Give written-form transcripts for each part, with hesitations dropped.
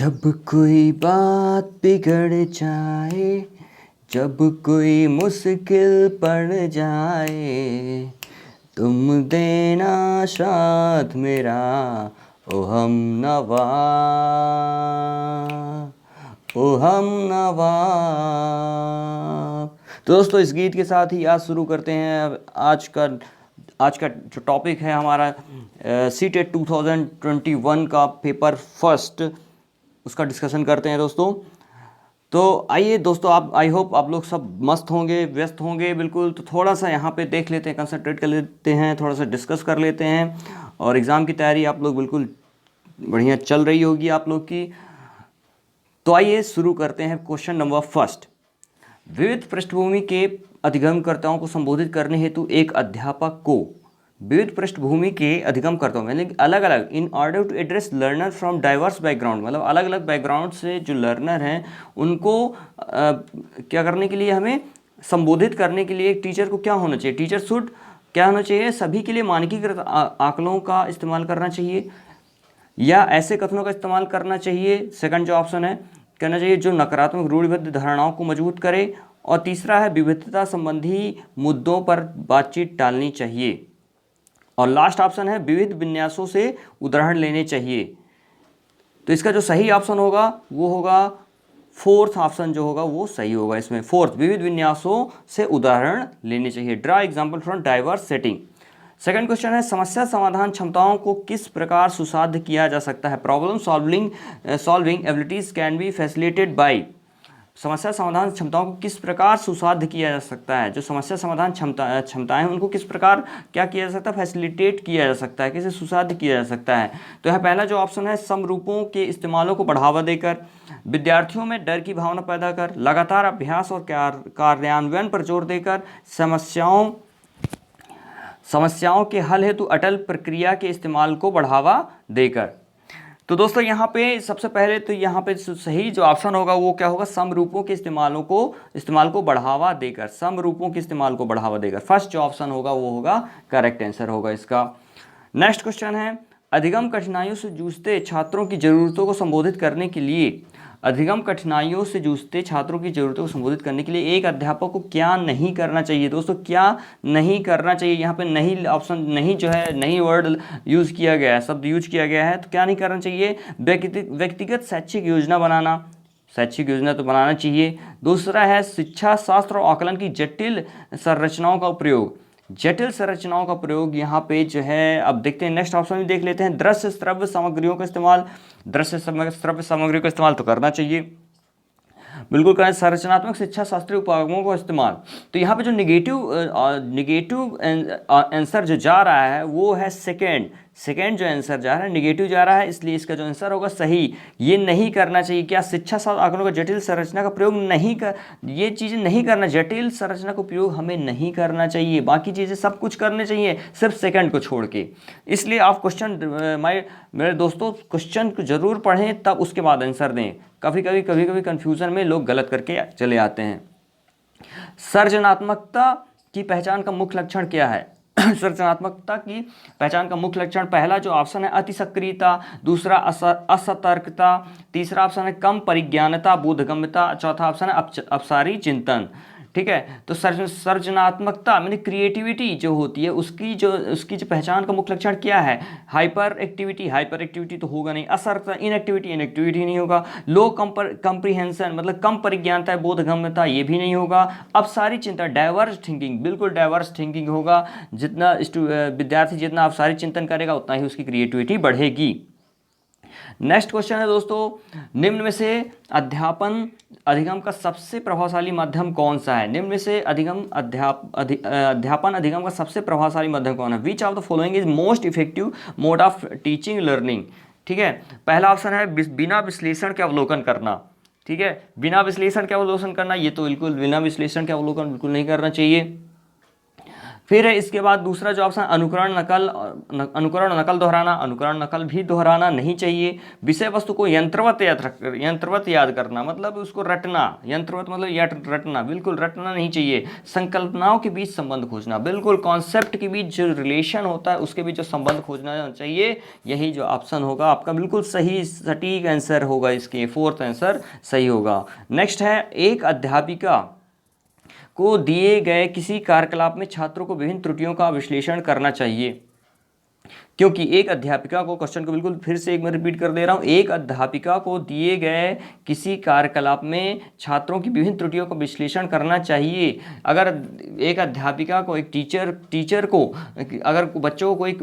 जब कोई बात बिगड़ जाए, जब कोई मुश्किल पड़ जाए, तुम देना साथ मेरा ओ हम नवा, ओ हम नवा। तो दोस्तों इस गीत के साथ ही आज शुरू करते हैं आज का जो टॉपिक है हमारा सीटेट 2021 का पेपर फर्स्ट, उसका डिस्कशन करते हैं दोस्तों। तो आइए दोस्तों, आप आई होप आप लोग सब मस्त होंगे, व्यस्त होंगे बिल्कुल। तो थोड़ा सा यहाँ पे देख लेते हैं, कंसंट्रेट कर लेते हैं, थोड़ा सा डिस्कस कर लेते हैं। और एग्ज़ाम की तैयारी आप लोग बिल्कुल बढ़िया चल रही होगी आप लोग की। तो आइए शुरू करते हैं। क्वेश्चन नंबर फर्स्ट, विविध पृष्ठभूमि के अधिगमकर्ताओं को संबोधित करने हेतु एक अध्यापक को, विविध पृष्ठभूमि के अधिगमकर्ताओं मतलब अलग अलग, in order to address learner from diverse background, मतलब अलग अलग बैकग्राउंड से जो लर्नर हैं उनको क्या करने के लिए, हमें संबोधित करने के लिए एक टीचर को क्या होना चाहिए, टीचर शुड क्या होना चाहिए, सभी के लिए मानकीकृत आकलों का इस्तेमाल करना चाहिए या ऐसे कथनों का इस्तेमाल करना चाहिए। सेकंड जो ऑप्शन है, कहना चाहिए जो नकारात्मक रूढ़िबद्ध धारणाओं को मजबूत करे। और तीसरा है विविधता संबंधी मुद्दों पर बातचीत टालनी चाहिए। और लास्ट ऑप्शन है विविध विन्यासों से उदाहरण लेने चाहिए। तो इसका जो सही ऑप्शन होगा वो होगा फोर्थ ऑप्शन, जो होगा वो सही होगा इसमें। फोर्थ, विविध विन्यासों से उदाहरण लेने चाहिए, draw example from diverse setting. Second question है समस्या समाधान क्षमताओं को किस प्रकार सुसाध्य किया जा सकता है, problem solving abilities can be facilitated bye, समस्या समाधान क्षमताओं को किस प्रकार सुसाध्य किया जा सकता है, जो समस्या समाधान क्षमताएं उनको किस प्रकार क्या किया जा सकता है, फैसिलिटेट किया जा सकता है, कैसे सुसाध्य किया जा सकता है। तो यह पहला जो ऑप्शन है, समरूपों के इस्तेमालों को बढ़ावा देकर, विद्यार्थियों में डर की भावना पैदा कर, लगातार अभ्यास और कार्यान्वयन पर जोर देकर, समस्याओं के हल हेतु अटल प्रक्रिया के इस्तेमाल को बढ़ावा देकर। तो दोस्तों यहाँ पे सबसे पहले तो यहाँ पे सही जो ऑप्शन होगा वो क्या होगा, समरूपों के इस्तेमाल को बढ़ावा देकर, समरूपों के इस्तेमाल को बढ़ावा देकर। फर्स्ट जो ऑप्शन होगा वो होगा करेक्ट आंसर होगा इसका। नेक्स्ट क्वेश्चन है अधिगम कठिनाइयों से जूझते छात्रों की जरूरतों को संबोधित करने के लिए, अधिगम कठिनाइयों से जूझते छात्रों की जरूरतों को संबोधित करने के लिए एक अध्यापक को क्या नहीं करना चाहिए। दोस्तों क्या नहीं करना चाहिए, यहाँ पे नहीं ऑप्शन, नहीं जो है नहीं वर्ड यूज़ किया गया है, शब्द यूज किया गया है। तो क्या नहीं करना चाहिए, व्यक्तिगत शैक्षिक योजना बनाना, शैक्षिक योजना तो बनाना चाहिए। दूसरा है शिक्षा शास्त्र और आकलन की जटिल संरचनाओं का प्रयोग, जटिल संरचनाओं का प्रयोग यहाँ पे जो है। अब देखते हैं नेक्स्ट ऑप्शन भी देख लेते हैं, दृश्य श्रव्य सामग्रियों का इस्तेमाल, दृश्य श्रव्य सामग्रियों का इस्तेमाल तो करना चाहिए, बिल्कुल करें। संरचनात्मक शिक्षा शास्त्रीय उपागमों का इस्तेमाल। तो यहाँ पे जो निगेटिव आंसर जो जा रहा है वो है सेकेंड जो आंसर जा रहा है निगेटिव जा रहा है, इसलिए इसका जो आंसर होगा सही, ये नहीं करना चाहिए। क्या शिक्षा शास्त्र आकड़ों का जटिल संरचना का प्रयोग नहीं कर, ये चीज़ें नहीं करना, जटिल संरचना का प्रयोग हमें नहीं करना चाहिए, बाकी चीज़ें सब कुछ करने चाहिए सिर्फ सेकेंड को छोड़ के। इसलिए आप क्वेश्चन मेरे दोस्तों क्वेश्चन को जरूर पढ़ें तब उसके बाद आंसर दें। कभी कभी कन्फ्यूज़न में लोग गलत करके चले आते हैं। सृजनात्मकता की पहचान का मुख्य लक्षण क्या है? सृजनात्मकता की पहचान का मुख्य लक्षण, पहला जो ऑप्शन है अति सक्रियता, दूसरा असतर्कता, तीसरा ऑप्शन है कम परिज्ञानता बोधगम्यता, चौथा ऑप्शन है अपसारी चिंतन। ठीक है, तो सृजनात्मकता यानी क्रिएटिविटी जो होती है उसकी जो पहचान का मुख्य लक्षण क्या है, हाइपर एक्टिविटी तो होगा नहीं, असर इनएक्टिविटी नहीं होगा, लो कंप्रीहेंशन मतलब कम परिज्ञानता है, बोधगम्यता ये भी नहीं होगा, अपसारी चिंतन डाइवर्स थिंकिंग, बिल्कुल डाइवर्स थिंकिंग होगा। जितना विद्यार्थी जितना अपसारी चिंतन करेगा उतना ही उसकी क्रिएटिविटी बढ़ेगी। नेक्स्ट क्वेश्चन है दोस्तों, निम्न में से अधिगम का सबसे प्रभावशाली माध्यम कौन सा है? निम्न में से अध्यापन अधिगम का सबसे प्रभावशाली माध्यम कौन है? विच of the following is most effective mode of teaching learning. ठीक है, पहला ऑप्शन है बिना विश्लेषण के अवलोकन करना। ठीक है, बिना विश्लेषण के अवलोकन करना, ये तो बिल्कुल बिना विश्लेषण के अवलोकन बिल्कुल नहीं करना चाहिए। फिर है इसके बाद दूसरा जो ऑप्शन अनुकरण नकल, अनुकरण नकल दोहराना, अनुकरण नकल भी दोहराना नहीं चाहिए। विषय वस्तु को यंत्रवत याद करना, मतलब उसको रटना, यंत्रवत मतलब रटना, बिल्कुल रटना नहीं चाहिए। संकल्पनाओं के बीच संबंध खोजना, बिल्कुल कॉन्सेप्ट के बीच जो रिलेशन होता है उसके बीच जो संबंध खोजना चाहिए। यही जो ऑप्शन होगा आपका बिल्कुल सही सटीक आंसर होगा, इसके फोर्थ आंसर सही होगा। नेक्स्ट है एक अध्यापिका को दिए गए किसी कार्यकलाप में छात्रों को विभिन्न त्रुटियों का विश्लेषण करना चाहिए। क्योंकि एक अध्यापिका को, क्वेश्चन को बिल्कुल फिर से एक बार रिपीट कर दे रहा हूं, एक अध्यापिका को दिए गए किसी कार्यकलाप में छात्रों की विभिन्न त्रुटियों का विश्लेषण करना चाहिए। अगर एक अध्यापिका को, एक टीचर को अगर बच्चों को कोई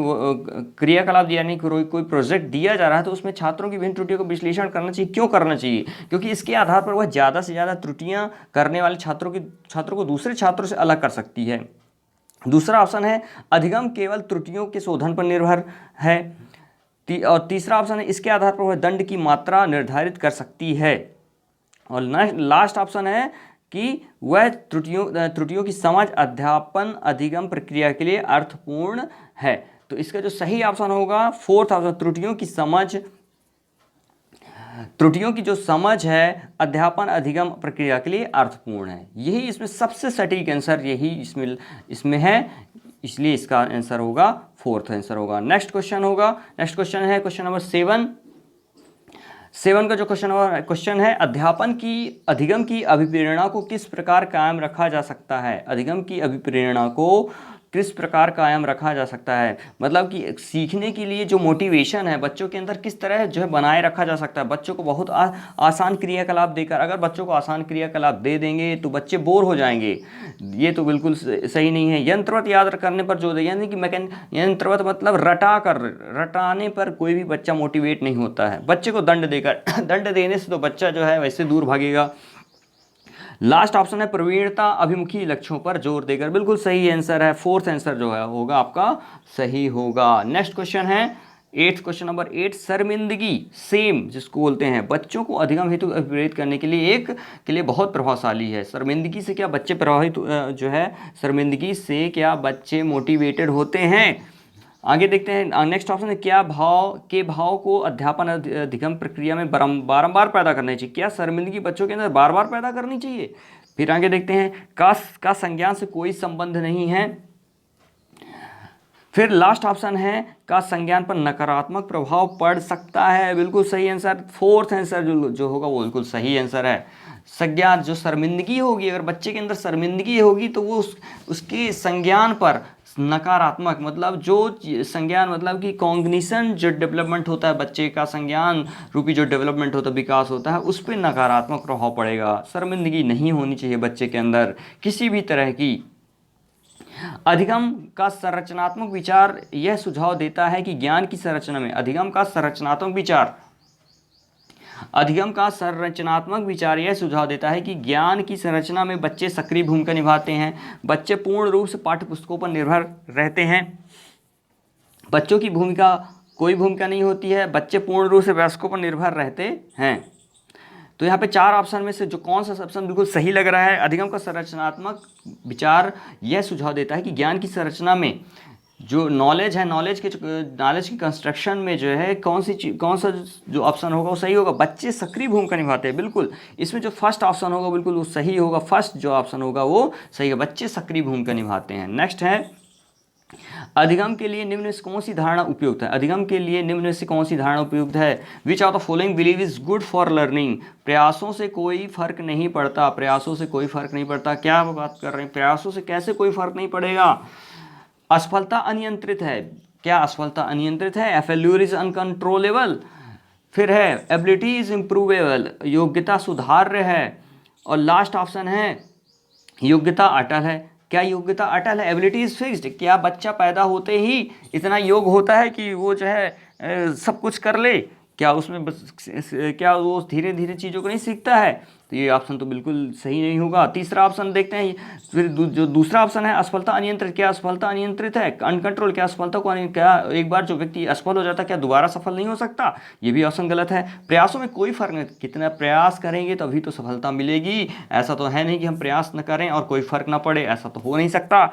क्रियाकलाप दिया, नहीं कोई प्रोजेक्ट दिया जा रहा है तो उसमें छात्रों की विभिन्न त्रुटियों का विश्लेषण करना चाहिए। क्यों करना चाहिए? क्योंकि इसके आधार पर वह ज़्यादा से ज़्यादा त्रुटियाँ करने वाले छात्रों को दूसरे छात्रों से अलग कर सकती है। दूसरा ऑप्शन है अधिगम केवल त्रुटियों के शोधन पर निर्भर है। और तीसरा ऑप्शन है इसके आधार पर वह दंड की मात्रा निर्धारित कर सकती है। और लास्ट ऑप्शन है कि वह त्रुटियों की समझ अध्यापन अधिगम प्रक्रिया के लिए अर्थपूर्ण है। तो इसका जो सही ऑप्शन होगा फोर्थ ऑप्शन, त्रुटियों की जो समझ है अध्यापन अधिगम प्रक्रिया के लिए अर्थपूर्ण है। यही इसमें सबसे सटीक आंसर यही इसमें है, इसलिए इसका आंसर होगा फोर्थ आंसर होगा। नेक्स्ट क्वेश्चन है क्वेश्चन नंबर 7 का जो क्वेश्चन है अधिगम की अभिप्रेरणा को किस प्रकार कायम रखा जा सकता है। अधिगम की अभिप्रेरणा को किस प्रकार कायम रखा जा सकता है, मतलब कि सीखने के लिए जो मोटिवेशन है बच्चों के अंदर किस तरह जो है बनाए रखा जा सकता है। बच्चों को बहुत आसान क्रियाकलाप देकर, अगर बच्चों को आसान क्रियाकलाप दे देंगे तो बच्चे बोर हो जाएंगे, ये तो बिल्कुल सही नहीं है। यंत्रवत याद करने पर जोर दें, यानी कि यंत्रवत मतलब रटाने पर कोई भी बच्चा मोटिवेट नहीं होता है। बच्चे को दंड देने से तो बच्चा जो है वैसे दूर भागेगा। लास्ट ऑप्शन है प्रवीणता अभिमुखी लक्ष्यों पर जोर देकर, बिल्कुल सही आंसर है, फोर्थ आंसर जो है होगा आपका सही होगा। नेक्स्ट क्वेश्चन है क्वेश्चन नंबर 8, शर्मिंदगी सेम जिसको बोलते हैं बच्चों को अधिगम हेतु अभिप्रेरित करने के लिए बहुत प्रभावशाली है। शर्मिंदगी से क्या बच्चे प्रभावित जो है शर्मिंदगी से क्या बच्चे मोटिवेटेड होते हैं? आगे देखते हैं। नेक्स्ट ऑप्शन है क्या भाव को अध्यापन अधिगम प्रक्रिया में बारंबार पैदा करना चाहिए। क्या शर्मिंदगी बच्चों के अंदर बार बार पैदा करनी चाहिए? फिर आगे देखते हैं का संज्ञान से कोई संबंध नहीं है। फिर लास्ट ऑप्शन है का संज्ञान पर नकारात्मक प्रभाव पड़ सकता है, बिल्कुल सही आंसर, फोर्थ आंसर जो होगा वो बिल्कुल सही आंसर है। संज्ञान जो शर्मिंदगी होगी, अगर बच्चे के अंदर शर्मिंदगी होगी तो वो उसके संज्ञान पर नकारात्मक, मतलब जो संज्ञान मतलब कि कॉग्निशन जो डेवलपमेंट होता है बच्चे का, संज्ञान रूपी जो डेवलपमेंट होता है, विकास होता है, उस पर नकारात्मक प्रभाव पड़ेगा। शर्मिंदगी नहीं होनी चाहिए बच्चे के अंदर किसी भी तरह की। अधिगम का संरचनात्मक विचार यह सुझाव देता है कि ज्ञान की संरचना में अधिगम का संरचनात्मक विचार यह सुझाव देता है कि ज्ञान की संरचना में बच्चे सक्रिय भूमिका निभाते हैं। बच्चे पूर्ण रूप से पाठ्यपुस्तकों पर निर्भर रहते हैं। बच्चों की कोई भूमिका नहीं होती है, बच्चे पूर्ण रूप से वयस्कों पर निर्भर रहते हैं। तो यहाँ पे 4 ऑप्शन में से जो कौन सा ऑप्शन बिल्कुल सही लग रहा है? अधिगम का संरचनात्मक विचार यह सुझाव देता है कि ज्ञान की संरचना में जो नॉलेज है, नॉलेज की कंस्ट्रक्शन में जो है कौन सा जो ऑप्शन होगा वो सही होगा, बच्चे सक्रिय भूमिका निभाते हैं। बिल्कुल इसमें जो फर्स्ट ऑप्शन होगा बिल्कुल वो सही होगा, फर्स्ट जो ऑप्शन होगा वो सही है, बच्चे सक्रिय भूमिका निभाते हैं। नेक्स्ट है अधिगम के लिए निम्न से कौन सी धारणा उपयुक्त है। अधिगम के लिए निम्न से कौन सी धारणा उपयुक्त है? विच of the following believe is good for learning. प्रयासों से कोई फर्क नहीं पड़ता, प्रयासों से कोई फर्क नहीं पड़ता। क्या बात कर रहे हैं, प्रयासों से कैसे कोई फर्क नहीं पड़ेगा? असफलता अनियंत्रित है, क्या असफलता अनियंत्रित है? Failure is uncontrollable. फिर है एबिलिटी इज इम्प्रूवेबल, योग्यता सुधार्य है। और लास्ट ऑप्शन है योग्यता अटल है। क्या योग्यता अटल है? एबिलिटी इज फिक्स्ड, क्या बच्चा पैदा होते ही इतना योग्य होता है कि वो जो है सब कुछ कर ले? क्या उसमें क्या वो धीरे धीरे चीज़ों को नहीं सीखता है? तो ये ऑप्शन तो बिल्कुल सही नहीं होगा। तीसरा ऑप्शन देखते हैं, फिर जो दूसरा ऑप्शन है असफलता अनियंत्रित, क्या असफलता अनियंत्रित है? अनकंट्रोल, क्या असफलता को क्या एक बार जो व्यक्ति असफल हो जाता है क्या दोबारा सफल नहीं हो सकता? ये भी ऑप्शन गलत है। प्रयासों में कोई फर्क नहीं, कितना प्रयास करेंगे तभी तो सफलता मिलेगी, ऐसा तो है नहीं कि हम प्रयास न करें और कोई फर्क ना पड़े, ऐसा तो हो नहीं सकता।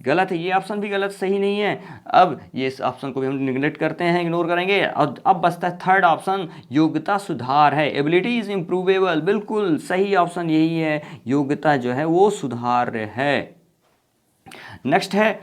गलत है, ये ऑप्शन भी गलत, सही नहीं है। अब ये इस ऑप्शन को भी हम निगलेक्ट करते हैं, इग्नोर करेंगे। और अब बचता है थर्ड ऑप्शन, योग्यता सुधार है, एबिलिटी इज इंप्रूवेबल, बिल्कुल सही ऑप्शन यही है, योग्यता जो है वो सुधार्य है। नेक्स्ट है,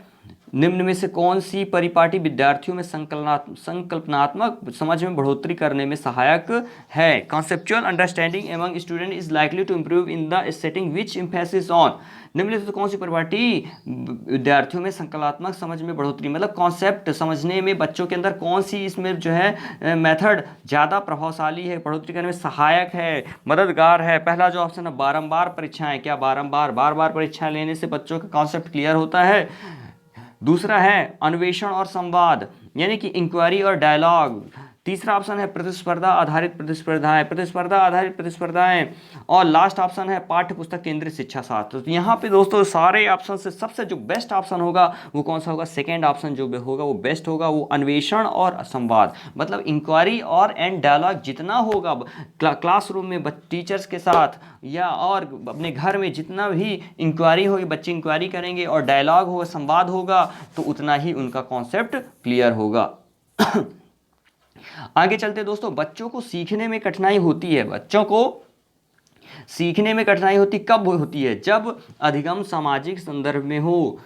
निम्न में से कौन सी परिपाटी विद्यार्थियों में संकल्पनात्मक समझ में बढ़ोतरी करने में सहायक है? Conceptual understanding among student is likely to improve in the setting which emphasis on. निम्न में से कौन सी परिपाटी विद्यार्थियों में संकल्पनात्मक समझ में बढ़ोतरी, मतलब कॉन्सेप्ट समझने में बच्चों के अंदर कौन सी इसमें जो है मेथड ज़्यादा प्रभावशाली है, बढ़ोतरी करने में सहायक है, मददगार है? पहला जो ऑप्शन है बारंबार परीक्षाएं, क्या बार बार परीक्षाएं लेने से बच्चों का कॉन्सेप्ट क्लियर होता है? दूसरा है अन्वेषण और संवाद, यानी कि इंक्वायरी और डायलॉग। तीसरा ऑप्शन है प्रतिस्पर्धा आधारित प्रतिस्पर्धाएं, और लास्ट ऑप्शन है पाठ्य पुस्तक केंद्रित शिक्षा शास्त्र। तो यहाँ पे दोस्तों सारे ऑप्शन से सबसे जो बेस्ट ऑप्शन होगा वो कौन सा होगा? सेकेंड ऑप्शन जो होगा वो बेस्ट होगा, वो अन्वेषण और संवाद, मतलब इंक्वायरी और एंड डायलॉग जितना होगा क्लासरूम में टीचर्स के साथ या और अपने घर में जितना भी इंक्वायरी होगी, बच्चे इंक्वायरी करेंगे और डायलॉग होगा, संवाद होगा, तो उतना ही उनका कॉन्सेप्ट क्लियर होगा। आगे चलते दोस्तों, बच्चों को सीखने में कठिनाई होती है, बच्चों को सीखने में कठिनाई होती कब होती है? जब अधिगम सामाजिक संदर्भ में हो।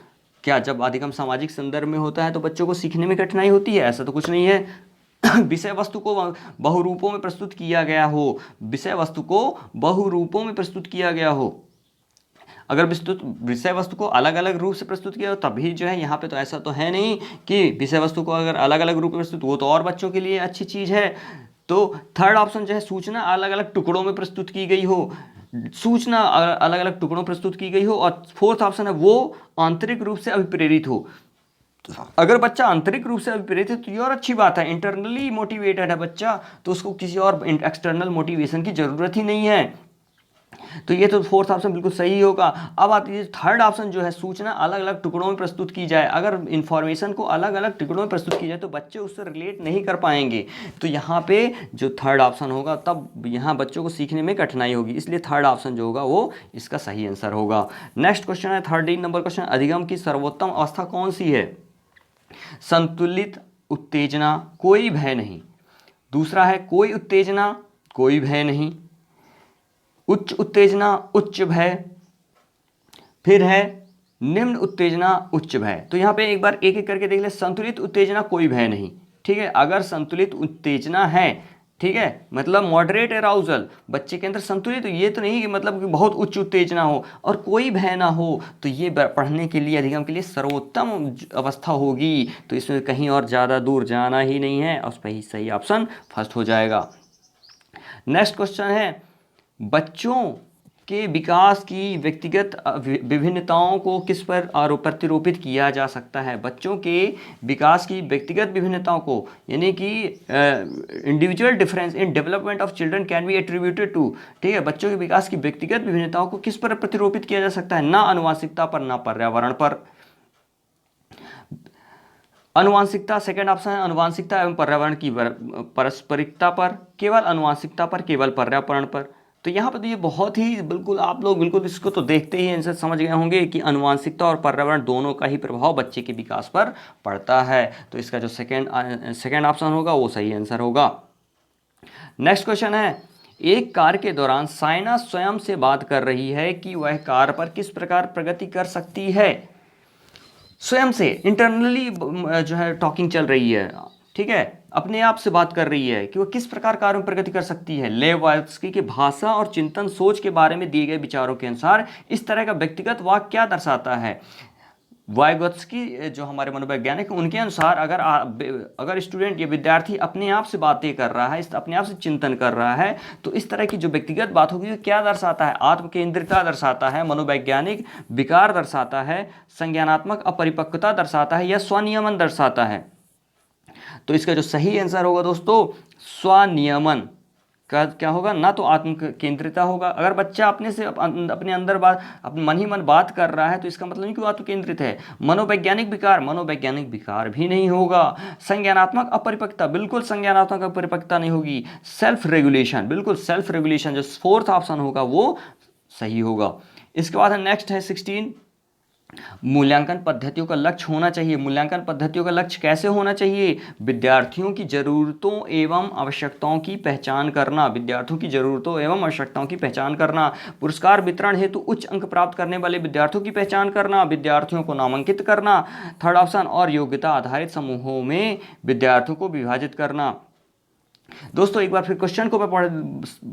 क्या जब अधिगम सामाजिक संदर्भ में होता है तो बच्चों को सीखने में कठिनाई होती है? ऐसा तो कुछ नहीं है। विषय वस्तु को बहुरूपों में प्रस्तुत किया गया हो, विषय वस्तु को बहुरूपों में प्रस्तुत किया गया हो, अगर विषय वस्तु को अलग अलग रूप से प्रस्तुत किया हो तभी जो है, यहाँ पे तो ऐसा तो है नहीं कि विषय वस्तु को अगर अलग अलग रूप में प्रस्तुत, वो तो और बच्चों के लिए अच्छी चीज़ है। तो थर्ड ऑप्शन जो है सूचना अलग अलग टुकड़ों में प्रस्तुत की गई हो, सूचना अलग अलग टुकड़ों में प्रस्तुत की गई हो, और फोर्थ ऑप्शन है वो आंतरिक रूप से अभिप्रेरित हो। अगर बच्चा आंतरिक रूप से अभिप्रेरित है तो ये और अच्छी बात है, इंटरनली मोटिवेटेड है बच्चा तो उसको किसी और एक्सटर्नल मोटिवेशन की जरूरत ही नहीं है, तो ये तो फोर्थ ऑप्शन बिल्कुल सही होगा। अब आती है थर्ड ऑप्शन जो है सूचना अलग अलग टुकड़ों में प्रस्तुत की जाए, अगर इंफॉर्मेशन को अलग अलग टुकड़ों में प्रस्तुत की जाए तो बच्चे उससे रिलेट नहीं कर पाएंगे, तो यहाँ पे जो थर्ड ऑप्शन होगा तब यहाँ बच्चों को सीखने में कठिनाई होगी, इसलिए थर्ड ऑप्शन जो होगा वो इसका सही आंसर होगा। नेक्स्ट क्वेश्चन है 13 नंबर क्वेश्चन, अधिगम की सर्वोत्तम अवस्था कौन सी है? संतुलित उत्तेजना, कोई भय नहीं। दूसरा है कोई उत्तेजना, कोई भय नहीं। उच्च उत्तेजना, उच्च भय। फिर है निम्न उत्तेजना, उच्च भय। तो यहाँ पे एक बार एक एक करके देख ले। संतुलित उत्तेजना, कोई भय नहीं, ठीक है। अगर संतुलित उत्तेजना है, ठीक है, मतलब मॉडरेट अराउजल, बच्चे के अंदर संतुलित, ये तो नहीं कि मतलब कि बहुत उच्च उत्तेजना हो और कोई भय ना हो, तो ये पढ़ने के लिए, अधिगम के लिए सर्वोत्तम अवस्था होगी। तो इसमें कहीं और ज़्यादा दूर जाना ही नहीं है, उस पर ही सही ऑप्शन फर्स्ट हो जाएगा। नेक्स्ट क्वेश्चन है, बच्चों के विकास की व्यक्तिगत विभिन्नताओं को किस पर प्रतिरूपित किया जा सकता है? बच्चों के विकास की व्यक्तिगत विभिन्नताओं को, यानी कि individual difference in development of children can be attributed to, ठीक है, बच्चों के विकास की व्यक्तिगत विभिन्नताओं को किस पर प्रतिरूपित किया जा सकता है? ना आनुवंशिकता पर, ना पर्यावरण पर। आनुवंशिकता, सेकेंड ऑप्शन है आनुवंशिकता एवं पर्यावरण की पारस्परिकता पर, केवल आनुवंशिकता पर, केवल पर्यावरण पर। तो यहाँ पर तो ये बहुत ही बिल्कुल आप लोग बिल्कुल इसको तो देखते ही इनसे समझ गए होंगे कि आनुवंशिकता और पर्यावरण दोनों का ही प्रभाव बच्चे के विकास पर पड़ता है। तो इसका जो सेकेंड ऑप्शन होगा वो सही आंसर होगा। नेक्स्ट क्वेश्चन है, एक कार्य के दौरान साइना स्वयं से बात कर रही है कि वह कार्य पर किस प्रकार प्रगति कर सकती है? स्वयं से, इंटरनली जो है टॉकिंग चल रही है, ठीक है, अपने आप से बात कर रही है कि वह किस प्रकार कार्यों में प्रगति कर सकती है। लेवाल्स्की के भाषा और चिंतन सोच के बारे में दिए गए विचारों के अनुसार इस तरह का व्यक्तिगत वाक्य क्या दर्शाता है? वाइगोत्स्की जो हमारे मनोवैज्ञानिक, उनके अनुसार अगर स्टूडेंट या विद्यार्थी अपने आप से बातें कर रहा है, अपने आप से चिंतन कर रहा है, तो इस तरह की जो व्यक्तिगत बात होगी वो क्या दर्शाता है? आत्मकेंद्रिता दर्शाता है, मनोवैज्ञानिक विकार दर्शाता है, संज्ञानात्मक अपरिपक्वता दर्शाता है, या स्वनियमन दर्शाता है? तो इसका जो सही आंसर होगा दोस्तों स्वनियमन, क्या होगा, ना तो आत्म केंद्रिता होगा। अगर बच्चा अपने से अपने अंदर बात, अपने मन ही मन बात कर रहा है, तो इसका मतलब नहीं कि वो आत्म केंद्रित है। मनोवैज्ञानिक विकार भी नहीं होगा। संज्ञानात्मक अपरिपक्वता, बिल्कुल संज्ञानात्मक अपरिपक्वता नहीं होगी। सेल्फ रेगुलेशन, बिल्कुल सेल्फ रेगुलेशन, जो फोर्थ ऑप्शन होगा वो सही होगा। इसके बाद नेक्स्ट है 16, मूल्यांकन पद्धतियों का लक्ष्य होना चाहिए। मूल्यांकन पद्धतियों का लक्ष्य कैसे होना चाहिए? विद्यार्थियों की जरूरतों एवं आवश्यकताओं की पहचान करना, विद्यार्थियों की जरूरतों एवं आवश्यकताओं की पहचान करना, पुरस्कार वितरण हेतु उच्च अंक प्राप्त करने वाले विद्यार्थियों की पहचान करना, विद्यार्थियों को नामांकित करना, थर्ड ऑप्शन, और योग्यता आधारित समूहों में विद्यार्थियों को विभाजित करना। दोस्तों एक बार फिर क्वेश्चन को मैं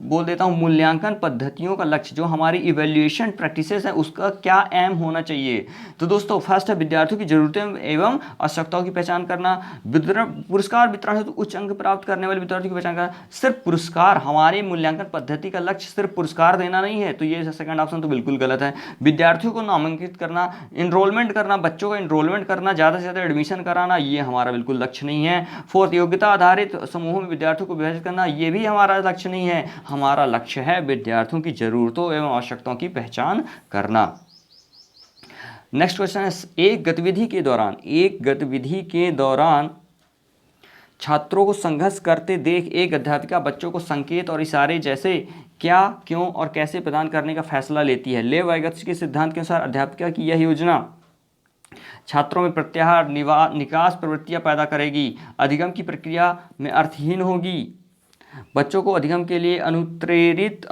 बोल देता हूं। मूल्यांकन पद्धतियों का लक्ष्य, जो हमारी इवैल्यूएशन प्रैक्टिसेस है, उसका क्या एम होना चाहिए? तो दोस्तों फर्स्ट है विद्यार्थियों की जरूरतें एवं आवश्यकताओं की पहचान करना, पुरस्कार वितरण हेतु उच्च अंक प्राप्त करने वाले विद्यार्थियों की पहचान करना। सिर्फ पुरस्कार, हमारे मूल्यांकन पद्धति का लक्ष्य सिर्फ पुरस्कार देना नहीं है, तो ये सेकंड ऑप्शन तो बिल्कुल गलत है। विद्यार्थियों को नामांकित करना, इनरोलमेंट करना, बच्चों का इनरोलमेंट करना, ज़्यादा से ज़्यादा एडमिशन कराना, ये हमारा बिल्कुल लक्ष्य नहीं है। फोर्थ, योग्यता आधारित समूहों में विद्यार्थियों को विभाजित करना, ये भी हमारा लक्ष्य नहीं है। हमारा लक्ष्य है विद्यार्थियों की जरूरतों एवं आवश्यकताओं की पहचान करना। नेक्स्ट क्वेश्चन है, एक गतिविधि के दौरान छात्रों को संघर्ष करते देख एक अध्यापिका बच्चों को संकेत और इशारे जैसे क्या, क्यों और कैसे प्रदान करने का फैसला लेती है। लेव वाइगत्स के सिद्धांत के अनुसार अध्यापिका की यह योजना छात्रों में प्रत्याहार निकास प्रवृत्तियां पैदा करेगी, अधिगम की प्रक्रिया में अर्थहीन होगी, बच्चों को अधिगम के लिए अनुत्प्रेरित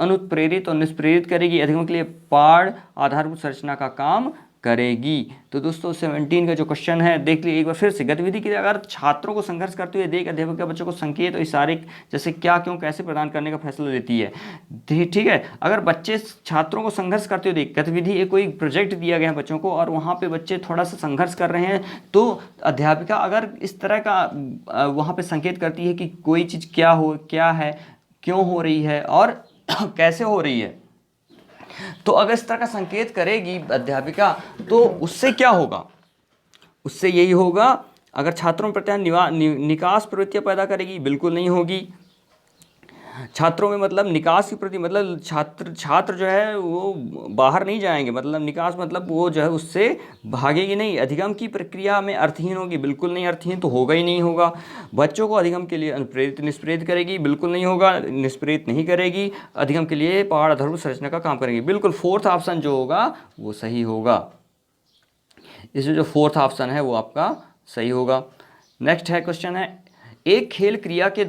और निष्प्रेरित करेगी, अधिगम के लिए पाठ आधारभूत संरचना का काम करेगी। तो दोस्तों 17 का जो क्वेश्चन है देख लीजिए एक बार फिर से। गतिविधि के अगर छात्रों को संघर्ष करते हुए देख अध्यापिका बच्चों को संकेत और इशारे जैसे क्या, क्यों, कैसे प्रदान करने का फैसला लेती है। ठीक है, अगर बच्चे छात्रों को संघर्ष करते हुए देख, गतिविधि एक कोई प्रोजेक्ट दिया गया है बच्चों को और वहाँ पे बच्चे थोड़ा सा संघर्ष कर रहे हैं, तो अध्यापिका अगर इस तरह का वहाँ पे संकेत करती है कि कोई चीज़ क्या है, क्यों हो रही है और कैसे हो रही है, तो अगर इस तरह का संकेत करेगी अध्यापिका, तो उससे क्या होगा? उससे यही होगा, अगर छात्रों में प्रत्याहार निकास प्रवृत्तियां पैदा करेगी, बिल्कुल नहीं होगी। छात्रों में मतलब निकास की प्रति मतलब छात्र जो है वो बाहर नहीं जाएंगे, मतलब निकास मतलब वो जो है उससे भागेगी नहीं। अधिगम की प्रक्रिया में अर्थहीन होगी, बिल्कुल नहीं, अर्थहीन तो होगा ही नहीं होगा। बच्चों को अधिगम के लिए अनुप्रेरित निष्प्रेरित करेगी, बिल्कुल नहीं होगा, निष्प्रेरित नहीं करेगी। अधिगम के लिए पहाड़ आधारभूत संरचना का काम करेगी, बिल्कुल फोर्थ ऑप्शन जो होगा वो सही होगा। इसमें जो फोर्थ ऑप्शन है वो आपका सही होगा। नेक्स्ट है क्वेश्चन है, एक खेल क्रिया के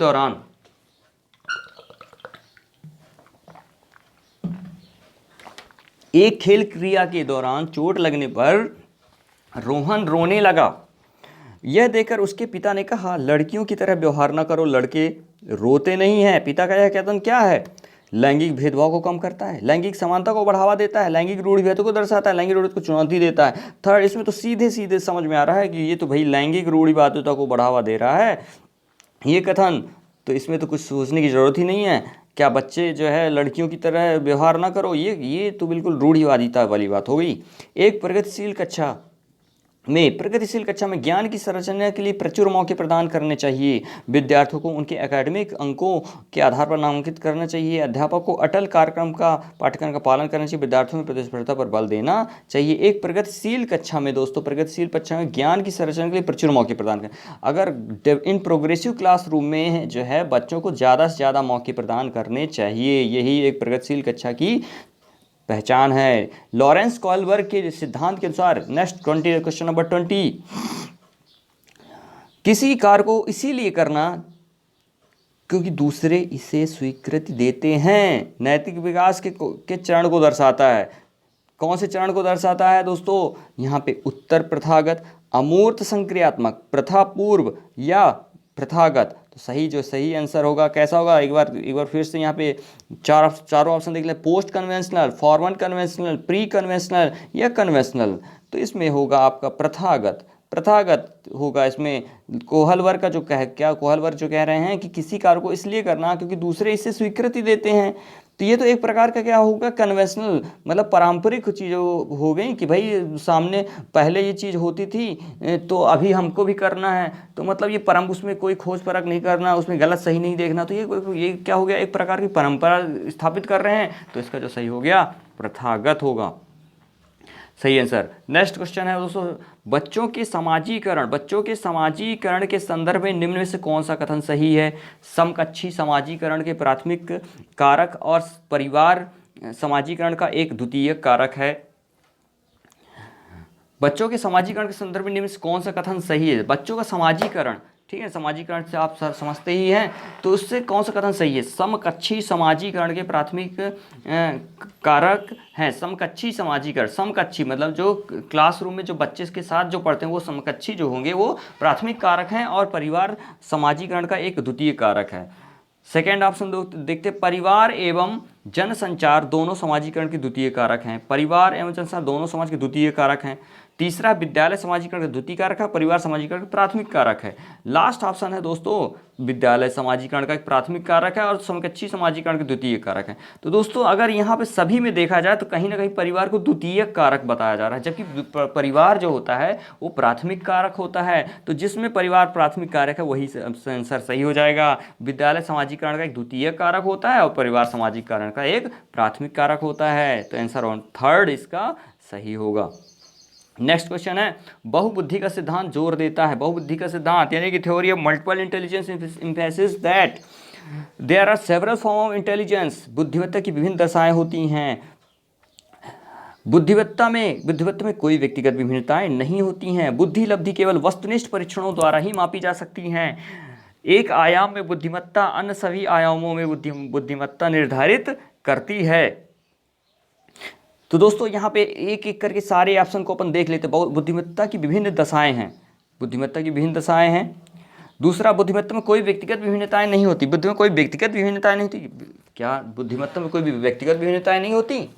दौरान चोट लगने पर रोहन रोने लगा। यह देखकर उसके पिता ने कहा, लड़कियों की तरह व्यवहार न करो, लड़के रोते नहीं हैं। पिता का यह कथन क्या है? लैंगिक भेदभाव को कम करता है, लैंगिक समानता को बढ़ावा देता है, लैंगिक रूढ़िवादिता को दर्शाता है, लैंगिक रूढ़िवाद को चुनौती देता है। थर्ड, इसमें तो सीधे सीधे समझ में आ रहा है कि ये तो भाई लैंगिक रूढ़िवादिता को बढ़ावा दे रहा है ये कथन, तो इसमें तो कुछ सोचने की ज़रूरत ही नहीं है। क्या बच्चे जो है लड़कियों की तरह व्यवहार ना करो, ये तो बिल्कुल रूढ़िवादिता वाली बात हो गई। एक प्रगतिशील कक्षा में ज्ञान की संरचना के लिए प्रचुर मौके प्रदान करने चाहिए। विद्यार्थियों को उनके एकेडमिक अंकों के आधार पर नामांकित करना चाहिए। अध्यापक को अटल पाठ्यक्रम का पालन करना चाहिए। विद्यार्थियों में प्रतिस्पर्धा पर बल देना चाहिए। एक प्रगतिशील कक्षा में दोस्तों, प्रगतिशील कक्षा में ज्ञान की संरचना के लिए प्रचुर मौके प्रदान करें। अगर इन प्रोग्रेसिव क्लासरूम में जो है बच्चों को ज़्यादा से ज़्यादा मौके प्रदान करने चाहिए, यही एक प्रगतिशील कक्षा की पहचान है। लॉरेंस कॉलबर्ग के सिद्धांत के अनुसार नेक्स्ट क्वेश्चन नंबर 20, किसी कार्य को इसीलिए करना क्योंकि दूसरे इसे स्वीकृति देते हैं, नैतिक विकास के चरण को दर्शाता है। कौन से चरण को दर्शाता है दोस्तों? यहाँ पे उत्तर प्रथागत, अमूर्त संक्रियात्मक, प्रथा पूर्व या प्रथागत। तो सही आंसर होगा कैसा होगा? एक बार फिर से यहाँ पे चारों ऑप्शन देख लें। Post conventional, forward conventional, pre conventional या कन्वेंशनल। तो इसमें होगा आपका प्रथागत होगा। इसमें कोहलवर्ग जो कह रहे हैं कि किसी कार्य को इसलिए करना क्योंकि दूसरे इसे स्वीकृति देते हैं। तो ये तो एक प्रकार का क्या होगा, कन्वेंशनल, मतलब पारंपरिक चीज़ हो गई कि भाई सामने पहले ये चीज़ होती थी तो अभी हमको भी करना है, तो मतलब ये उसमें कोई खोज परख नहीं करना, उसमें गलत सही नहीं देखना, तो ये क्या हो गया, एक प्रकार की परंपरा स्थापित कर रहे हैं। तो इसका जो सही हो गया प्रथागत होगा, सही आंसर। नेक्स्ट क्वेश्चन है दोस्तों, बच्चों के समाजीकरण के संदर्भ में निम्न में से कौन सा कथन सही है? समकक्षी समाजीकरण के प्राथमिक कारक और परिवार समाजीकरण का एक द्वितीयक कारक है। बच्चों के समाजीकरण के संदर्भ में निम्न से कौन सा कथन सही है? बच्चों का समाजीकरण, ठीक है, समाजीकरण से आप समझते ही हैं, तो उससे कौन सा कथन सही है? समकक्षी समाजीकरण के प्राथमिक कारक हैं। समकक्षी समाजीकरण, समकक्षी मतलब जो क्लासरूम में जो बच्चे के साथ जो पढ़ते हैं वो समकक्षी जो होंगे वो प्राथमिक कारक हैं, और परिवार समाजीकरण का एक द्वितीय कारक है। सेकेंड ऑप्शन देखते, परिवार एवं जनसंचार दोनों समाजीकरण के द्वितीय कारक हैं। परिवार एवं जनसंचार दोनों समाज के द्वितीय कारक हैं। तीसरा, विद्यालय समाजीकरण का द्वितीय कारक है, परिवार समाजीकरण का प्राथमिक कारक है। लास्ट ऑप्शन है दोस्तों, विद्यालय समाजीकरण का एक प्राथमिक कारक है और समकक्षी समाजीकरण के द्वितीय कारक है। तो दोस्तों अगर यहाँ पे सभी में देखा जाए तो कहीं ना कहीं परिवार को द्वितीय कारक बताया जा रहा है, जबकि परिवार जो होता है वो प्राथमिक कारक होता है। तो जिसमें परिवार प्राथमिक कारक है वही आंसर सही हो जाएगा। विद्यालय समाजीकरण का एक द्वितीय कारक होता है और परिवार समाजीकरण का एक प्राथमिक कारक होता है। तो आंसर ऑन थर्ड इसका सही होगा। नेक्स्ट क्वेश्चन है, बहुबुद्धि का सिद्धांत जोर देता है, बहुबुद्धि का सिद्धांत यानी कि theory of multiple intelligence emphasis that there are several form of intelligence, बुद्धिमत्ता की विभिन्न दशाएं होती हैं। बुद्धिमत्ता में कोई व्यक्तिगत विभिन्नताएं नहीं होती हैं। बुद्धि लब्धि केवल वस्तुनिष्ठ परीक्षणों द्वारा ही मापी जा सकती हैं। एक आयाम में बुद्धिमत्ता अन्य सभी आयामों में बुद्धिमत्ता निर्धारित करती है। तो दोस्तों यहाँ पे एक एक करके सारे ऑप्शन को अपन देख लेते हैं। बुद्धिमत्ता की विभिन्न दशाएं हैं, बुद्धिमत्ता की विभिन्न दशाएं हैं। दूसरा, बुद्धिमत्ता में कोई व्यक्तिगत विभिन्नताएं नहीं होती, बुद्धि में कोई व्यक्तिगत विभिन्नताएं नहीं होती। क्या बुद्धिमत्ता में कोई भी व्यक्तिगत विभिन्नताएं नहीं होती?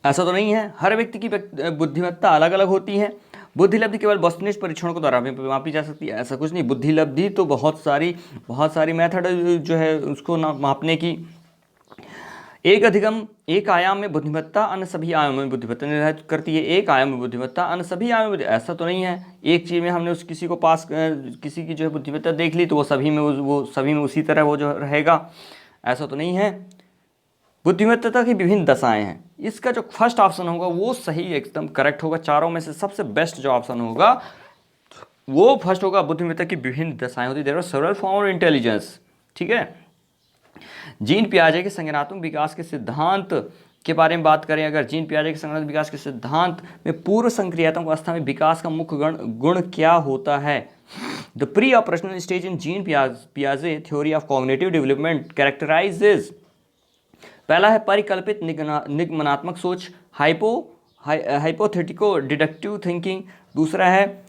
ऐसा तो नहीं है, हर व्यक्ति की बुद्धिमत्ता अलग अलग होती है। बुद्धि लब्धि केवल वस्तुनिष्ठ परीक्षणों के द्वारा मापी जा सकती है, ऐसा कुछ नहीं। बुद्धि लब्धि तो बहुत सारी मेथड जो है उसको मापने की। एक आयाम में बुद्धिमत्ता अन्य सभी आयामों में बुद्धिमत्ता निर्धारित करती है। एक आयाम में बुद्धिमत्ता अन्य सभी आयामों में, ऐसा तो नहीं है एक चीज़ में हमने किसी की जो है बुद्धिमत्ता देख ली तो वो सभी में उसी तरह वो जो रहेगा, ऐसा तो नहीं है। बुद्धिमत्ता की विभिन्न दशाएं हैं, इसका जो फर्स्ट ऑप्शन होगा वो सही एकदम करेक्ट होगा। चारों में से सबसे बेस्ट जो ऑप्शन होगा वो फर्स्ट होगा, बुद्धिमत्ता की विभिन्न दशाएं होती, there are several form of intelligence, ठीक है। जीन पियाजे के संज्ञानात्मक विकास के सिद्धांत के बारे में बात करें, अगर जीन पियाजे के संज्ञानात्मक विकास के सिद्धांत में पूर्व संक्रियात्मक अवस्था में विकास का मुख्य गुण क्या होता है? The pre operational stage in Jean पियाजे theory of cognitive development characterises, पहला है परिकल्पित निगमनात्मक सोच, हाइपोथेटिको डिडक्टिव थिंकिंग। दूसरा है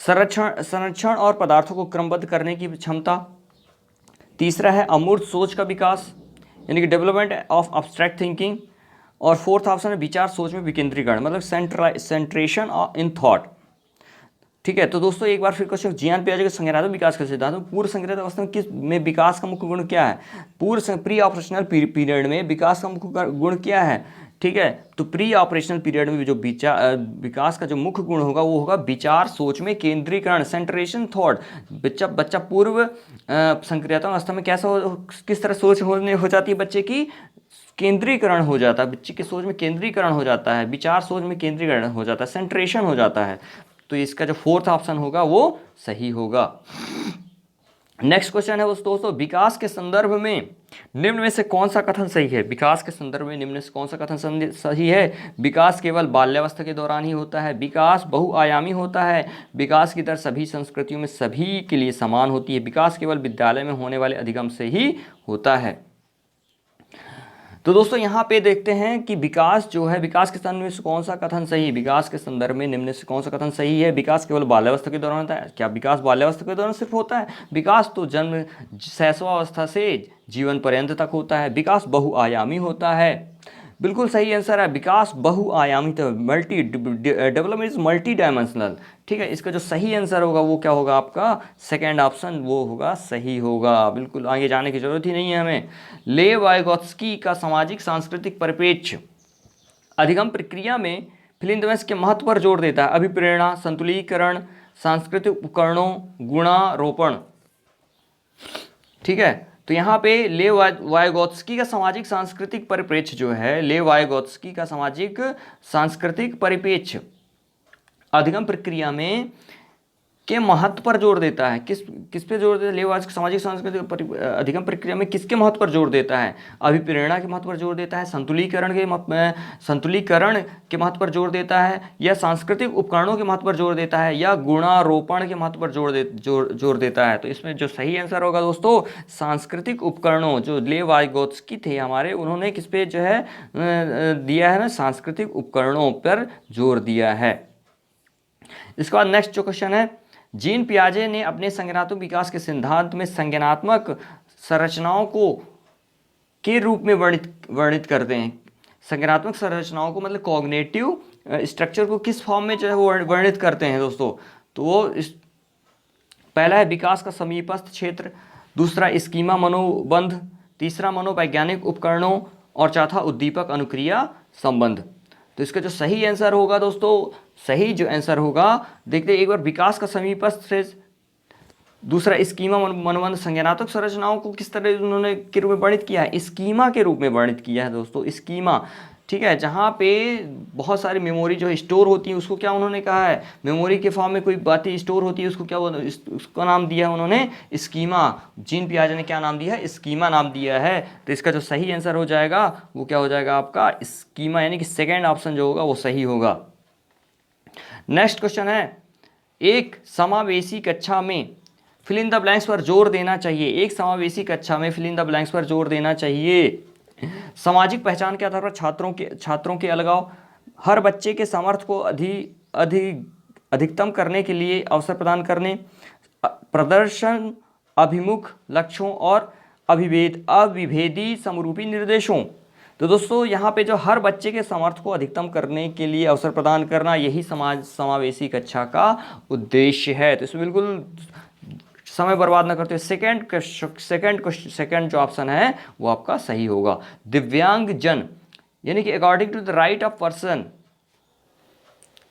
संरक्षण और पदार्थों को क्रमबद्ध करने की क्षमता। तीसरा है अमूर्त सोच का विकास यानी कि डेवलपमेंट ऑफ एब्स्ट्रैक्ट थिंकिंग। और फोर्थ ऑप्शन है विचार सोच में विकेंद्रीकरण, मतलब सेंट्रेशन इन थॉट, ठीक है। तो दोस्तों एक बार फिर क्वेश्चन, जीन पियाजे के संज्ञानात्मक विकास का सिद्धांत पूर्व संक्रियात्मक अवस्था में किस में विकास का मुख्य गुण क्या है? प्री ऑपरेशनल पीरियड में विकास का मुख्य गुण क्या है? ठीक है, तो प्री ऑपरेशनल पीरियड में जो विकास का जो मुख्य गुण होगा वो होगा विचार सोच में केंद्रीकरण, सेंट्रेशन थॉट। बच्चा पूर्व संक्रियात्मक अवस्था में किस तरह सोच हो जाती है बच्चे की? केंद्रीकरण हो जाता है, बच्चे की सोच में केंद्रीकरण हो जाता है, विचार सोच में केंद्रीकरण हो जाता है, सेंट्रेशन हो जाता है। तो इसका जो फोर्थ ऑप्शन होगा वो सही होगा। नेक्स्ट क्वेश्चन है दोस्तों, विकास के संदर्भ में निम्न में से कौन सा कथन सही है? विकास के संदर्भ में निम्न में से कौन सा कथन सही है? विकास केवल बाल्यावस्था के दौरान ही होता है, विकास बहुआयामी होता है, विकास की दर सभी संस्कृतियों में सभी के लिए समान होती है, विकास केवल विद्यालय में होने वाले अधिगम से ही होता है। तो दोस्तों यहाँ पे देखते हैं कि विकास जो है, विकास के संदर्भ में कौन सा कथन सही है? विकास के संदर्भ में निम्न से कौन सा कथन सही है? विकास केवल बाल्यावस्था के दौरान होता है। क्या विकास बाल्यावस्था के दौरान सिर्फ होता है? विकास तो जन्म शैशवावस्था से जीवन पर्यंत तक होता है। विकास बहुआयामी होता है। बिल्कुल सही आंसर है, विकास बहुआयामी था, multi development is multi dimensional. ठीक है, इसका जो सही आंसर होगा वो क्या होगा आपका, सेकंड ऑप्शन वो होगा, सही होगा। बिल्कुल आगे जाने की जरूरत ही नहीं है हमें। लेव वाइगोत्स्की का सामाजिक सांस्कृतिक परिप्रेक्ष्य अधिगम प्रक्रिया में फिलिंदमेस के महत्व पर जोर देता है। अभिप्रेरणा, संतुलीकरण, सांस्कृतिक उपकरणों, गुणारोपण। ठीक है, तो यहाँ पे लेव वाइगोत्स्की का सामाजिक सांस्कृतिक परिप्रेक्ष्य जो है, लेव वाइगोत्स्की का सामाजिक सांस्कृतिक परिप्रेक्ष्य अधिगम प्रक्रिया में के महत्व पर जोर देता है। किस पे जोर देता है? लेव सामाजिक सांस्कृतिक अधिगम प्रक्रिया में किसके महत्व पर जोर देता है? अभिप्रेरणा के महत्व पर जोर देता है, संतुलीकरण के महत्व पर जोर देता है, या सांस्कृतिक उपकरणों के महत्व पर जोर देता है, या गुणारोपण के महत्व पर जोर देता है। तो इसमें जो सही आंसर होगा दोस्तों, सांस्कृतिक उपकरणों। जो लेव वाइगोत्स्की थे हमारे, उन्होंने किस पे जो है दिया है ना, सांस्कृतिक उपकरणों पर जोर दिया है। इसके बाद नेक्स्ट जो क्वेश्चन है, जीन पियाजे ने अपने संज्ञानात्मक विकास के सिद्धांत में संज्ञानात्मक संरचनाओं को के रूप में वर्णित करते हैं। संज्ञानात्मक संरचनाओं को मतलब कॉग्निटिव स्ट्रक्चर को किस फॉर्म में जो है वो वर्णित करते हैं दोस्तों? तो वो पहला है विकास का समीपस्थ क्षेत्र, दूसरा स्कीमा मनोबंध, तीसरा मनोवैज्ञानिक उपकरणों, और चौथा उद्दीपक अनुक्रिया संबंध। तो इसका जो सही आंसर होगा दोस्तों, सही जो आंसर होगा, देखते एक बार, विकास का समीपस्थ से, दूसरा स्कीमा मनोबंध। संज्ञानात्मक संरचनाओं को किस तरह उन्होंने के रूप में वर्णित किया है? स्कीमा के रूप में वर्णित किया है दोस्तों, स्कीमा। ठीक है, जहाँ पे बहुत सारी मेमोरी जो स्टोर होती है उसको क्या उन्होंने कहा है, मेमोरी के फॉर्म में कोई बातें स्टोर होती है उसको क्या, उसका नाम दिया है उन्होंने स्कीमा। जीन पियाजे ने क्या नाम दिया है? स्कीमा नाम दिया है। तो इसका जो सही आंसर हो जाएगा वो क्या हो जाएगा आपका, स्कीमा, यानी कि सेकेंड ऑप्शन जो होगा वो सही होगा। नेक्स्ट क्वेश्चन है, एक समावेशी कक्षा में फिल इन द ब्लैंक्स पर जोर देना चाहिए। एक समावेशी कक्षा में फिल इन द ब्लैंक्स पर जोर देना चाहिए। सामाजिक पहचान के आधार पर छात्रों के अलगाव, हर बच्चे के सामर्थ्य को अधिकतम करने के लिए अवसर प्रदान करने, प्रदर्शन अभिमुख लक्ष्यों और अविभेदी समरूपी निर्देशों। तो दोस्तों यहाँ पे जो हर बच्चे के सामर्थ्य को अधिकतम करने के लिए अवसर प्रदान करना, यही समावेशी कक्षा का उद्देश्य है। तो इसमें बिल्कुल समय बर्बाद ना करते हुए सेकंड जो ऑप्शन है वो आपका सही होगा। दिव्यांग जन, यानी कि according to the right of person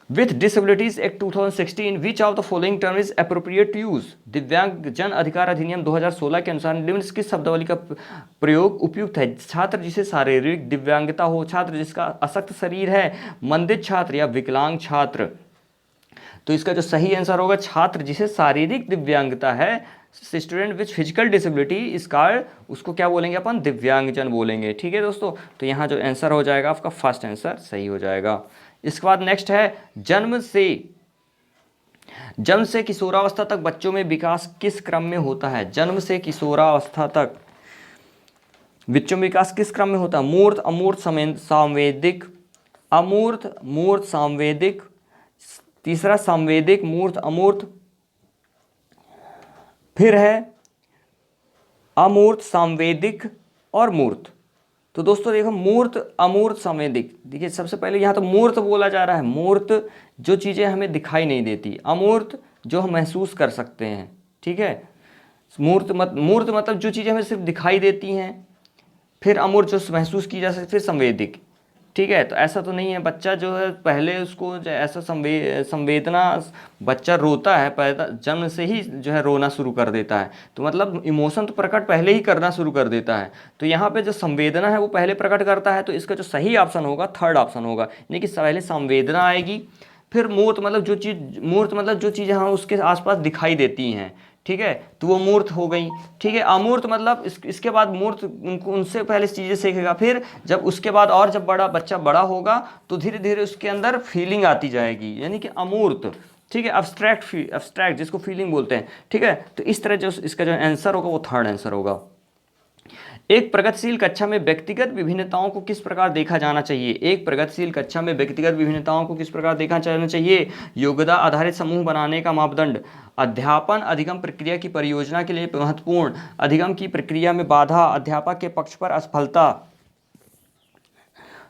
with disabilities act 2016 which of the following term is appropriate to use. दिव्यांग जन अधिकार अधिनियम 2016 के अनुसार निम्न किस शब्दावली का प्रयोग उपयुक्त है? छात्र जिसे शारीरिक दिव्यांगता हो, छात्र जिसका अशक्त शरीर है, मंदित छात्र, या विकलांग छात्र। तो इसका जो सही आंसर होगा, छात्र जिसे शारीरिक दिव्यांगता है, स्टूडेंट विथ फिजिकल डिसेबिलिटी इस कॉल्ड, उसको क्या बोलेंगे अपन? दिव्यांगजन बोलेंगे। ठीक है दोस्तों, तो यहाँ जो आंसर हो जाएगा आपका फर्स्ट आंसर सही हो जाएगा। इसके बाद नेक्स्ट है, जन्म से किशोरावस्था तक बच्चों में विकास किस क्रम में होता है? जन्म से किशोरावस्था तक बच्चों में विकास किस क्रम में होता है? मूर्त, अमूर्त, सांवेदिक, अमूर्त, मूर्त, सांवेदिक, तीसरा संवेदिक, मूर्त, अमूर्त, फिर है अमूर्त, संवेदिक और मूर्त। तो दोस्तों देखो, मूर्त, अमूर्त, संवेदिक। देखिए सबसे पहले यहाँ तो मूर्त बोला जा रहा है, मूर्त जो चीज़ें हमें दिखाई नहीं देती, अमूर्त जो हम महसूस कर सकते हैं। ठीक है, मूर्त मतलब जो चीज़ें हमें सिर्फ दिखाई देती हैं, फिर अमूर्त जो महसूस की जा सकती, फिर संवेदिक। ठीक है, तो ऐसा तो नहीं है, बच्चा जो है पहले उसको ऐसा संवेदना, बच्चा रोता है पैदा जन्म से ही जो है रोना शुरू कर देता है, तो मतलब इमोशन तो प्रकट पहले ही करना शुरू कर देता है। तो यहाँ पे जो संवेदना है वो पहले प्रकट करता है, तो इसका जो सही ऑप्शन होगा थर्ड ऑप्शन होगा, यानी कि पहले संवेदना आएगी, फिर मूर्त मतलब जो चीज़ हाँ उसके आसपास दिखाई देती हैं। ठीक है, तो वो मूर्त हो गई। ठीक है, अमूर्त मतलब इसके बाद मूर्त उनसे पहले चीज़ें सीखेगा, फिर जब उसके बाद और जब बच्चा बड़ा होगा तो धीरे धीरे उसके अंदर फीलिंग आती जाएगी, यानी कि अमूर्त। ठीक है, अब्स्ट्रैक्ट जिसको फीलिंग बोलते हैं। ठीक है, तो इस तरह जो इसका जो आंसर होगा वो थर्ड आंसर होगा। एक प्रगतिशील कक्षा में व्यक्तिगत विभिन्नताओं को किस प्रकार देखा जाना चाहिए? एक प्रगतिशील कक्षा में व्यक्तिगत विभिन्नताओं को किस प्रकार देखा जाना चाहिए? योग्यता आधारित समूह बनाने का मापदंड, अध्यापन अधिगम प्रक्रिया की परियोजना के लिए महत्वपूर्ण, अधिगम की प्रक्रिया में बाधा, अध्यापक के पक्ष पर असफलता।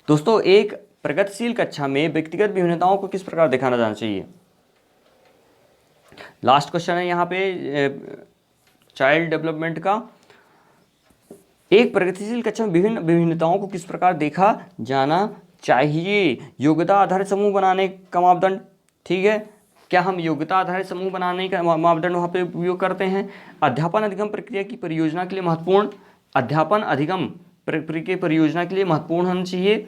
दोस्तों, एक प्रगतिशील कक्षा में व्यक्तिगत विभिन्नताओं को किस प्रकार दिखाना जाना चाहिए। लास्ट क्वेश्चन है यहाँ पे चाइल्ड डेवलपमेंट का। एक प्रगतिशील कक्षा में विभिन्न विभिन्नताओं को किस प्रकार देखा जाना चाहिए। योग्यता आधारित समूह बनाने का मापदंड, ठीक है, क्या हम योग्यता आधारित समूह बनाने का मापदंड वहाँ पे उपयोग करते हैं। अध्यापन अधिगम प्रक्रिया की परियोजना के लिए महत्वपूर्ण, अध्यापन अधिगम प्रक्रिया की परियोजना के लिए महत्वपूर्ण होना चाहिए।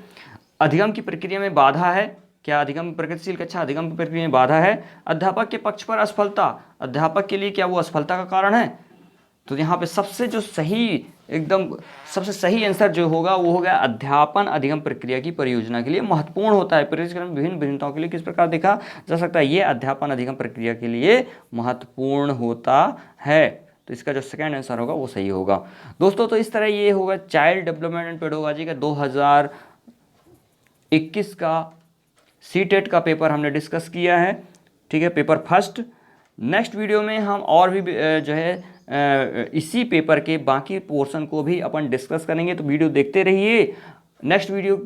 अधिगम की प्रक्रिया में बाधा है, क्या अधिगम प्रगतिशील कक्षा अधिगम की प्रक्रिया में बाधा है। अध्यापक के पक्ष पर असफलता, अध्यापक के लिए क्या वो असफलता का कारण है। तो यहाँ पे सबसे जो सही, एकदम सबसे सही आंसर जो होगा वो हो गया अध्यापन अधिगम प्रक्रिया की परियोजना के लिए महत्वपूर्ण होता है। परियोजना में विभिन्न भिन्नताओं के लिए किस प्रकार देखा जा सकता है, ये अध्यापन अधिगम प्रक्रिया के लिए महत्वपूर्ण होता है। तो इसका जो सेकंड आंसर होगा वो सही होगा। दोस्तों, तो इस तरह ये होगा चाइल्ड डेवलपमेंट एंड पेडागोजी का 2021 का सीटेट का पेपर हमने डिस्कस किया है, ठीक है, पेपर फर्स्ट। नेक्स्ट वीडियो में हम और भी जो है इसी पेपर के बाकी पोर्शन को भी अपन डिस्कस करेंगे, तो वीडियो देखते रहिए। नेक्स्ट वीडियो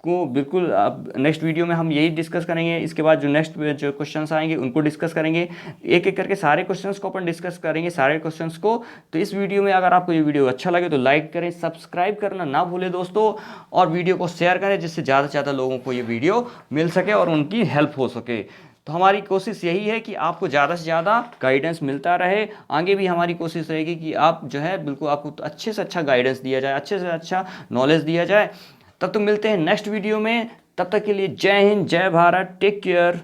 को बिल्कुल नेक्स्ट वीडियो में हम यही डिस्कस करेंगे। इसके बाद जो नेक्स्ट जो क्वेश्चंस आएंगे उनको डिस्कस करेंगे, एक एक करके सारे क्वेश्चंस को अपन डिस्कस करेंगे, सारे क्वेश्चंस को। तो इस वीडियो में अगर आपको ये वीडियो अच्छा लगे तो लाइक करें, सब्सक्राइब करना ना भूलें दोस्तों, और वीडियो को शेयर करें जिससे ज़्यादा से ज़्यादा लोगों को ये वीडियो मिल सके और उनकी हेल्प हो सके। तो हमारी कोशिश यही है कि आपको ज़्यादा से ज़्यादा गाइडेंस मिलता रहे। आगे भी हमारी कोशिश रहेगी कि आप जो है बिल्कुल आपको अच्छे से अच्छा गाइडेंस दिया जाए, अच्छे से अच्छा नॉलेज दिया जाए। तब तक मिलते हैं नेक्स्ट वीडियो में, तब तक के लिए जय हिंद, जय भारत, टेक केयर।